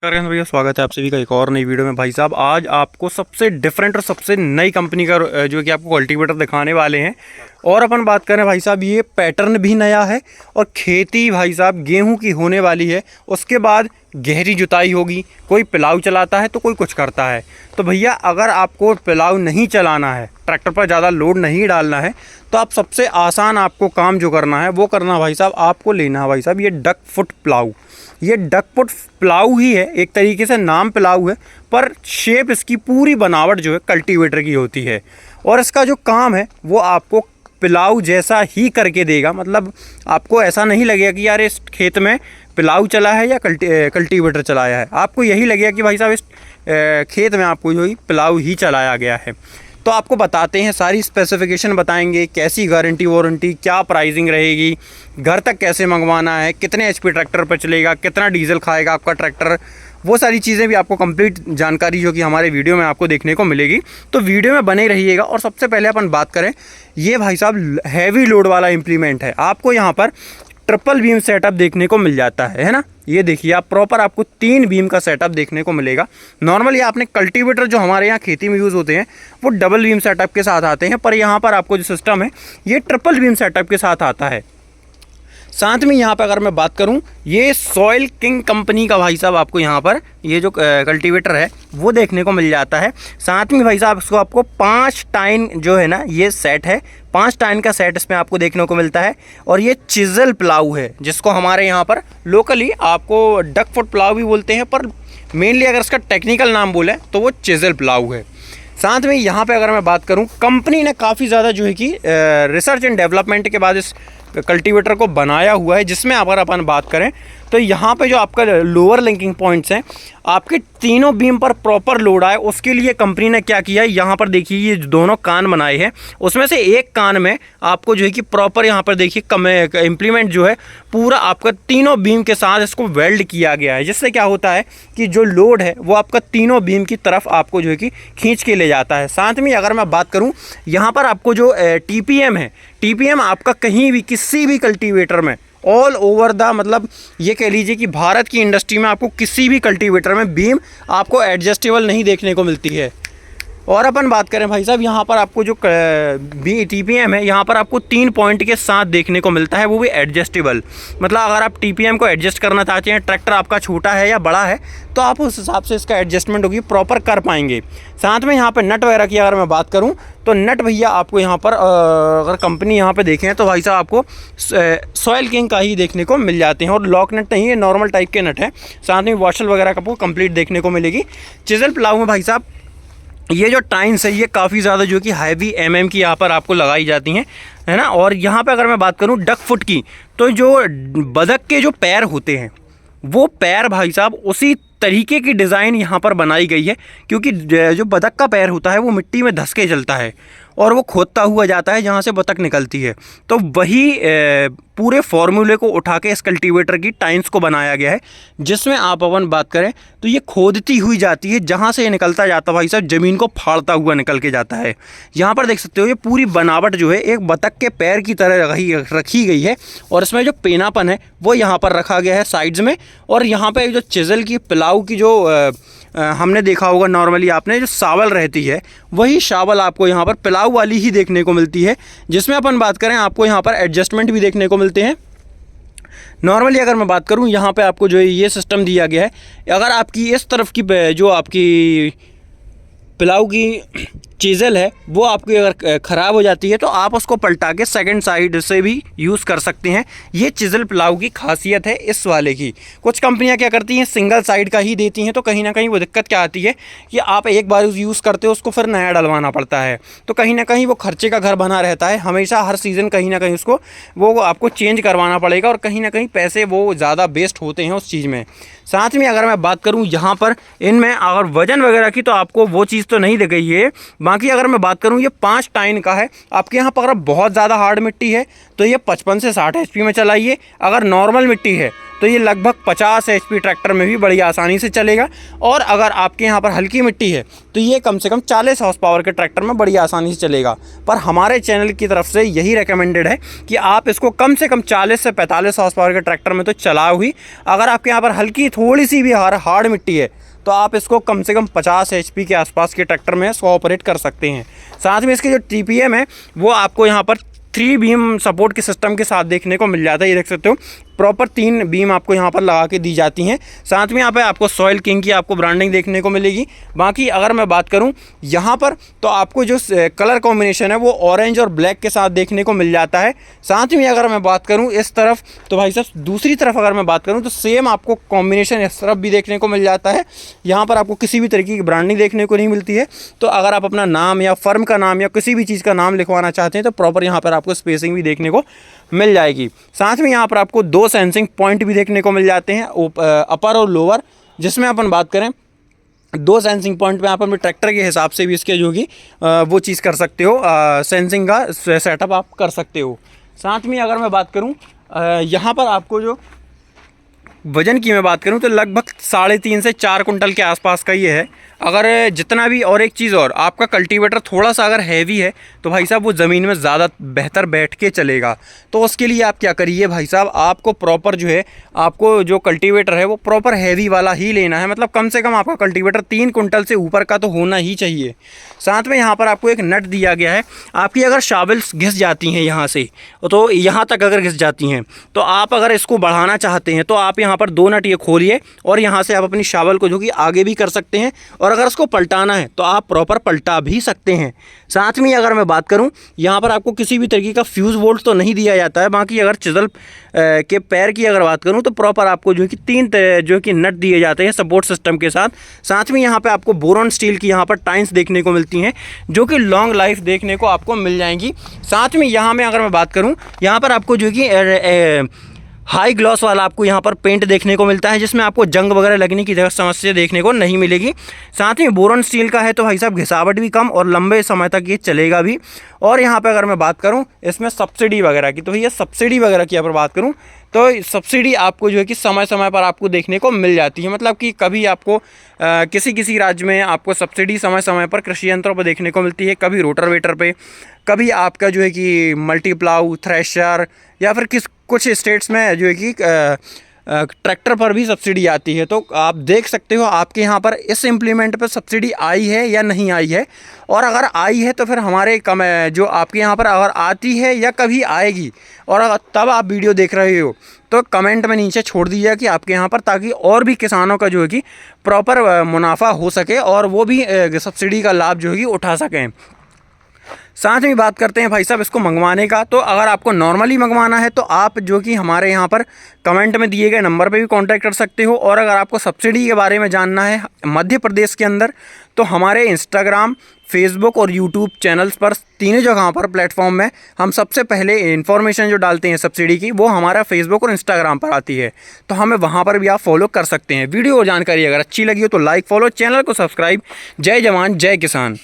नमस्कार भैया, स्वागत है आप सभी का एक और नई वीडियो में। भाई साहब, आज आपको सबसे डिफरेंट और सबसे नई कंपनी का जो कि आपको कल्टीवेटर दिखाने वाले हैं। और अपन बात करें भाई साहब, ये पैटर्न भी नया है और खेती भाई साहब गेहूं की होने वाली है। उसके बाद गहरी जुताई होगी, कोई पिलाऊ चलाता है तो कोई कुछ करता है। तो भैया, अगर आपको पिलाऊ नहीं चलाना है, ट्रैक्टर पर ज़्यादा लोड नहीं डालना है, तो आप सबसे आसान आपको काम जो करना है वो करना भाई साहब, आपको लेना है भाई साहब ये डक फुट प्लाऊ। ये डक फुट प्लाऊ ही है, एक तरीके से नाम प्लाऊ है, पर शेप इसकी पूरी बनावट जो है कल्टीवेटर की होती है। और इसका जो काम है वो आपको पिलाऊ जैसा ही करके देगा। मतलब आपको ऐसा नहीं लगेगा कि यार इस खेत में पिलाऊ चला है या कल्टीवेटर चलाया है। आपको यही लगेगा कि भाई साहब इस खेत में आपको जो पिलाऊ ही चलाया गया है। तो आपको बताते हैं, सारी स्पेसिफिकेशन बताएंगे, कैसी गारंटी वारंटी, क्या प्राइसिंग रहेगी, घर तक कैसे मंगवाना है, कितने एचपी ट्रैक्टर पर चलेगा, कितना डीजल खाएगा आपका ट्रैक्टर, वो सारी चीज़ें भी आपको कंप्लीट जानकारी जो कि हमारे वीडियो में आपको देखने को मिलेगी। तो वीडियो में बने रहिएगा। और सबसे पहले अपन बात करें, ये भाई साहब हैवी लोड वाला इम्प्लीमेंट है। आपको यहाँ पर ट्रिपल बीम सेटअप देखने को मिल जाता है ना। ये देखिए, आप प्रॉपर आपको 3 बीम का सेटअप देखने को मिलेगा। नॉर्मली आपने कल्टीवेटर जो हमारे यहाँ खेती में यूज़ होते हैं वो डबल बीम सेटअप के साथ आते हैं, पर यहाँ पर आपको जो सिस्टम है ये ट्रिपल बीम सेटअप के साथ आता है। साथ में यहाँ पर अगर मैं बात करूँ, ये सॉइल किंग कंपनी का भाई साहब आपको यहाँ पर ये जो कल्टीवेटर है वो देखने को मिल जाता है। साथ में भाई साहब इसको आपको 5 टाइन जो है ना ये सेट है, 5 टाइन का सेट इसमें आपको देखने को मिलता है। और ये चिजल प्लाऊ है, जिसको हमारे यहाँ पर लोकली आपको डक फुट प्लाऊ भी बोलते हैं, पर मेनली अगर इसका टेक्निकल नाम बोले तो वो चिजल प्लाऊ है। साथ में यहाँ पे अगर मैं बात करूँ, कंपनी ने काफ़ी ज़्यादा जो है कि रिसर्च एंड डेवलपमेंट के बाद इस कल्टीवेटर को बनाया हुआ है, जिसमें अगर अपन बात करें तो यहाँ पे जो आपका लोअर लिंकिंग पॉइंट्स हैं, आपके तीनों बीम पर प्रॉपर लोड आए, उसके लिए कंपनी ने क्या किया है, यहाँ पर देखिए ये दोनों कान बनाए हैं, उसमें से एक कान में आपको जो है कि प्रॉपर यहाँ पर देखिए इम्प्लीमेंट जो है पूरा आपका तीनों बीम के साथ इसको वेल्ड किया गया है। जिससे क्या होता है कि जो लोड है वो आपका तीनों बीम की तरफ आपको जो है कि खींच के ले जाता है। साथ में अगर मैं बात करूँ, यहाँ पर आपको जो TPM है, TPM आपका कहीं भी किसी भी कल्टीवेटर में ऑल ओवर द, मतलब ये कह लीजिए कि भारत की इंडस्ट्री में आपको किसी भी कल्टीवेटर में बीम आपको एडजस्टेबल नहीं देखने को मिलती है। और अपन बात करें भाई साहब, यहाँ पर आपको जो TPM है यहाँ पर आपको 3 पॉइंट के साथ देखने को मिलता है, वो भी एडजस्टेबल। मतलब अगर आप TPM को एडजस्ट करना चाहते हैं, ट्रैक्टर आपका छोटा है या बड़ा है, तो आप उस हिसाब से इसका एडजस्टमेंट होगी प्रॉपर कर पाएंगे। साथ में यहाँ पर नट वगैरह की अगर मैं बात करूँ तो नट भैया आपको यहाँ पर अगर कंपनी यहाँ पे देखें तो भाई साहब आपको सॉइल किंग का ही देखने को मिल जाते हैं। और लॉक नट नहीं है, नॉर्मल टाइप के नट है। साथ में वॉशल वगैरह का आपको कंप्लीट देखने को मिलेगी। चिजल प्लाऊ में भाई साहब ये जो टाइन्स है ये काफ़ी ज़्यादा जो कि हैवी MM की यहाँ पर आपको लगाई जाती हैं, है ना। और यहाँ पे अगर मैं बात करूँ डक फुट की, तो जो बतख के जो पैर होते हैं वो पैर भाई साहब उसी तरीके की डिज़ाइन यहाँ पर बनाई गई है, क्योंकि जो बतख का पैर होता है वो मिट्टी में धंस के चलता है और वो खोदता हुआ जाता है जहाँ से बतख निकलती है। तो वही पूरे फॉर्मूले को उठा के इस कल्टीवेटर की टाइन्स को बनाया गया है, जिसमें आप अपन बात करें तो ये खोदती हुई जाती है, जहाँ से ये निकलता जाता है भाई साहब ज़मीन को फाड़ता हुआ निकल के जाता है। यहाँ पर देख सकते हो ये पूरी बनावट जो है एक बतख के पैर की तरह रखी गई है। और इसमें जो पेनापन है वो यहाँ पर रखा गया है साइड्स में। और यहाँ पर जो चिजल की पिलाऊ की जो हमने देखा होगा नॉर्मली आपने जो शावल रहती है, वही शावल आपको यहाँ पर पिलाऊ वाली ही देखने को मिलती है, जिसमें अपन बात करें आपको यहाँ पर एडजस्टमेंट भी देखने को मिलते हैं। नॉर्मली अगर मैं बात करूँ, यहाँ पे आपको जो है ये सिस्टम दिया गया है, अगर आपकी इस तरफ की जो आपकी पिलाऊ की चीज़ल है वो आपकी अगर ख़राब हो जाती है तो आप उसको पलटा के सेकंड साइड से भी यूज़ कर सकते हैं। ये चिजल पिलाऊ की खासियत है इस वाले की। कुछ कंपनियां क्या करती हैं, सिंगल साइड का ही देती हैं, तो कहीं ना कहीं वो दिक्कत क्या आती है कि आप एक बार यूज़ करते हो उसको फिर नया डलवाना पड़ता है, तो कहीं ना कहीं वो खर्चे का घर बना रहता है। हमेशा हर सीज़न कहीं ना कहीं उसको वो आपको चेंज करवाना पड़ेगा और कहीं ना कहीं पैसे वो ज़्यादा वेस्ट होते हैं उस चीज़ में। साथ में अगर मैं बात करूँ यहाँ पर इनमें अगर वज़न वगैरह की, तो आपको वो चीज़ तो नहीं दी गई है, बाकी अगर मैं बात करूँ, ये 5 टाइन का है। आपके यहाँ पर अगर बहुत ज़्यादा हार्ड मिट्टी है तो ये 55 से 60 HP में चलाइए। अगर नॉर्मल मिट्टी है तो ये लगभग 50 HP ट्रैक्टर में भी बड़ी आसानी से चलेगा। और अगर आपके यहाँ पर हल्की मिट्टी है तो ये कम से कम 40 हॉर्स पावर के ट्रैक्टर में बड़ी आसानी से चलेगा। पर हमारे चैनल की तरफ से यही रिकमेंडेड है कि आप इसको कम से कम 40 से 45 हॉर्स पावर के ट्रैक्टर में तो चलाओ ही। अगर आपके यहाँ पर हल्की थोड़ी सी भी हार्ड मिट्टी है तो आप इसको कम से कम 50 HP के आसपास के ट्रैक्टर में इसको ऑपरेट कर सकते हैं। साथ में इसके जो TPM है वो आपको यहाँ पर 3 बीम सपोर्ट के सिस्टम के साथ देखने को मिल जाता है। ये देख सकते हो प्रॉपर 3 बीम आपको यहाँ पर लगा के दी जाती हैं। साथ में यहाँ पे आपको सॉइल किंग की आपको ब्रांडिंग देखने को मिलेगी। बाकी अगर मैं बात करूँ यहाँ पर तो आपको जो कलर कॉम्बिनेशन है वो ऑरेंज और ब्लैक के साथ देखने को मिल जाता है। साथ में अगर मैं बात करूँ इस तरफ तो भाई साहब दूसरी तरफ अगर मैं बात करूँ तो सेम आपको कॉम्बिनेशन इस तरफ भी देखने को मिल जाता है। यहाँ पर आपको किसी भी तरीके की ब्रांडिंग देखने को नहीं मिलती है। तो अगर आप अपना नाम या फर्म का नाम या किसी भी चीज़ का नाम लिखवाना चाहते हैं तो प्रॉपर यहाँ पर आपको स्पेसिंग भी देखने को मिल जाएगी। साथ में यहाँ पर आपको 2 सेंसिंग पॉइंट भी देखने को मिल जाते हैं, अपर और लोअर, जिसमें अपन बात करें 2 सेंसिंग पॉइंट पे आप अपने ट्रैक्टर के हिसाब से भी इसके जो कि वो चीज़ कर सकते हो, सेंसिंग का सेटअप आप कर सकते हो। साथ में अगर मैं बात करूँ यहाँ पर आपको जो वज़न की मैं बात करूं तो लगभग 3.5 से 4 कुंटल के आसपास का ये है। अगर जितना भी, और एक चीज़ और, आपका कल्टीवेटर थोड़ा सा अगर हैवी है तो भाई साहब वो ज़मीन में ज़्यादा बेहतर बैठ के चलेगा। तो उसके लिए आप क्या करिए भाई साहब, आपको प्रॉपर जो है आपको जो कल्टीवेटर है वो प्रॉपर हैवी वाला ही लेना है। मतलब कम से कम आपका कल्टीवेटर 3 कुंटल से ऊपर का तो होना ही चाहिए। साथ में यहाँ पर आपको एक नट दिया गया है। आपकी अगर शावल्स घिस जाती हैं यहाँ से, तो यहाँ तक अगर घिस जाती हैं तो आप अगर इसको बढ़ाना चाहते हैं तो आप यहाँ पर 2 नट ये खोलिए और यहाँ से आप अपनी शावल को जो कि आगे भी कर सकते हैं, और अगर उसको पलटाना है तो आप प्रॉपर पलटा भी सकते हैं। साथ में अगर मैं बात करूं यहाँ पर आपको किसी भी तरीके का फ्यूज़ बोल्ट तो नहीं दिया जाता है। बाकी अगर चिजल के पैर की अगर बात करूं तो प्रॉपर आपको जो कि 3 जो कि नट दिए जाते हैं सपोर्ट सिस्टम के साथ। साथ में यहाँ पे आपको बोरॉन स्टील की यहाँ पर टाइन्स देखने को मिलती हैं जो कि लॉन्ग लाइफ देखने को आपको मिल जाएंगी। साथ में यहाँ में अगर मैं बात करूँ यहाँ पर आपको जो कि हाई ग्लॉस वाला आपको यहाँ पर पेंट देखने को मिलता है, जिसमें आपको जंग वगैरह लगने की समस्या देखने को नहीं मिलेगी। साथ में बोरॉन स्टील का है तो भाई साहब घिसावट भी कम और लंबे समय तक ये चलेगा भी। और यहाँ पे अगर मैं बात करूँ इसमें सब्सिडी वगैरह की, तो भैया सब्सिडी वगैरह की अगर बात करूँ तो सब्सिडी आपको जो है कि समय समय पर आपको देखने को मिल जाती है। मतलब कि कभी आपको किसी राज्य में आपको सब्सिडी समय समय पर कृषि यंत्रों पर देखने को मिलती है, कभी रोटावेटर पे, कभी आपका जो है कि मल्टीप्लाऊ, थ्रेशर, या फिर कुछ स्टेट्स में जो है कि ट्रैक्टर पर भी सब्सिडी आती है। तो आप देख सकते हो आपके यहाँ पर इस इम्प्लीमेंट पर सब्सिडी आई है या नहीं आई है, और अगर आई है तो फिर हमारे जो आपके यहाँ पर अगर आती है या कभी आएगी और अगर तब आप वीडियो देख रहे हो तो कमेंट में नीचे छोड़ दीजिए कि आपके यहाँ पर, ताकि और भी किसानों का जो है कि प्रॉपर मुनाफा हो सके और वो भी सब्सिडी का लाभ जो है कि उठा सकें। साथ में बात करते हैं भाई साहब इसको मंगवाने का। तो अगर आपको नॉर्मली मंगवाना है तो आप जो कि हमारे यहाँ पर कमेंट में दिए गए नंबर पे भी कांटेक्ट कर सकते हो। और अगर आपको सब्सिडी के बारे में जानना है मध्य प्रदेश के अंदर तो हमारे इंस्टाग्राम, फेसबुक और यूट्यूब चैनल्स पर, तीनों जगहों पर प्लेटफॉर्म में हम सबसे पहले इन्फॉर्मेशन जो डालते हैं सब्सिडी की वो हमारा फेसबुक और इंस्टाग्राम पर आती है। तो हमें वहाँ पर भी आप फॉलो कर सकते हैं। वीडियो और जानकारी अगर अच्छी लगी हो तो लाइक, फॉलो, चैनल को सब्सक्राइब। जय जवान जय किसान।